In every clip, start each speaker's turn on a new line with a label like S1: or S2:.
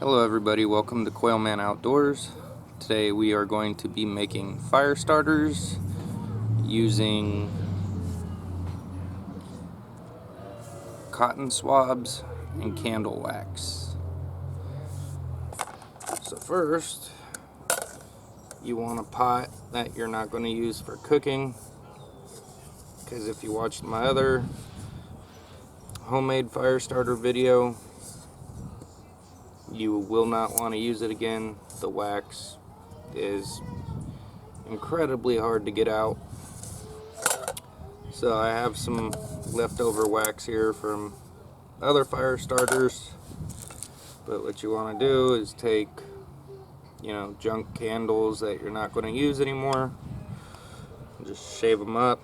S1: Hello everybody, welcome to Coilman Outdoors. Today we are going to be making fire starters using cotton swabs and candle wax. So first, you want a pot that you're not going to use for cooking, because if you watched my other homemade fire starter video, you will not want to use it again. The wax is incredibly hard to get out. So I have some leftover wax here from other fire starters, but what you want to do is take, junk candles that you're not going to use anymore, and just shave them up.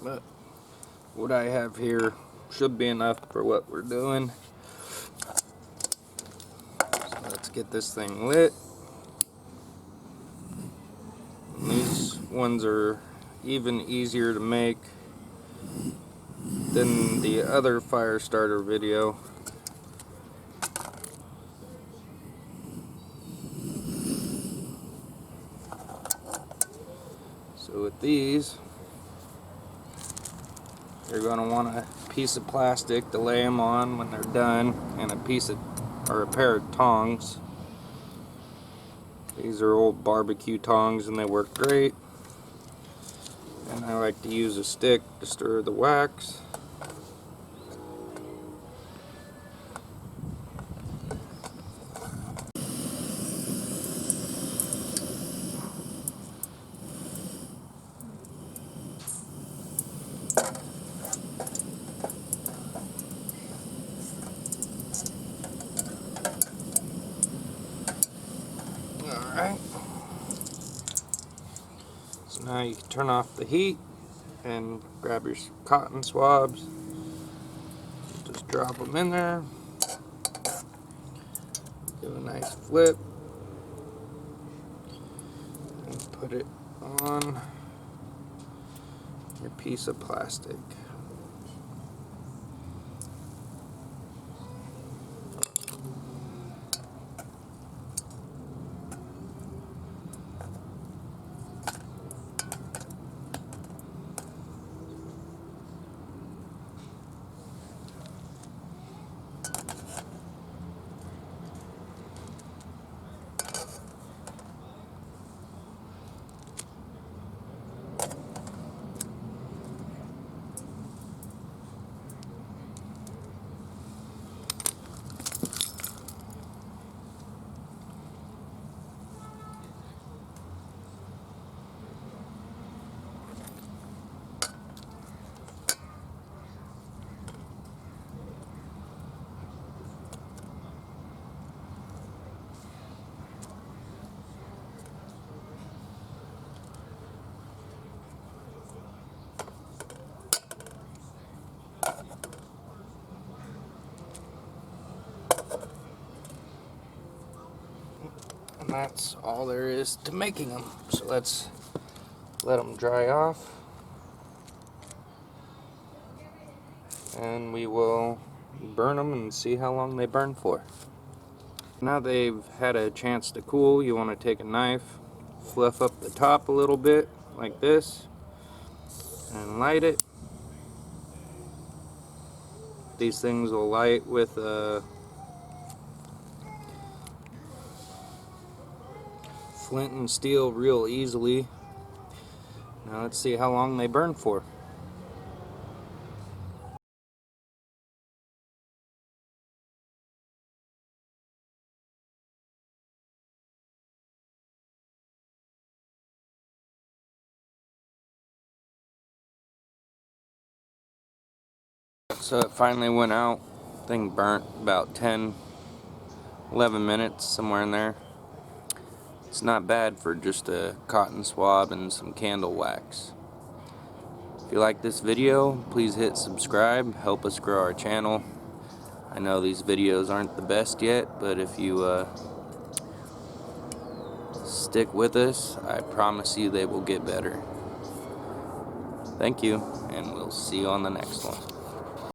S1: But what I have here should be enough for what we're doing. So let's get this thing lit. And these ones are even easier to make than the other fire starter video. So with these, you're going to want a piece of plastic to lay them on when they're done, and a pair of tongs. These are old barbecue tongs and they work great. And I like to use a stick to stir the wax. Alright. So now you can turn off the heat and grab your cotton swabs. Just drop them in there. Do a nice flip. And put it on your piece of plastic. And that's all there is to making them. So let's let them dry off. And we will burn them and see how long they burn for. Now they've had a chance to cool, you want to take a knife, fluff up the top a little bit like this, and light it. These things will light with a flint and steel real easily. Now let's see how long they burn for. So it finally went out. Thing burnt about 10-11 minutes, somewhere in there. It's not bad for just a cotton swab and some candle wax. If you like this video, please hit subscribe, help us grow our channel. I know these videos aren't the best yet, but if you stick with us, I promise you they will get better. Thank you, and we'll see you on the next one.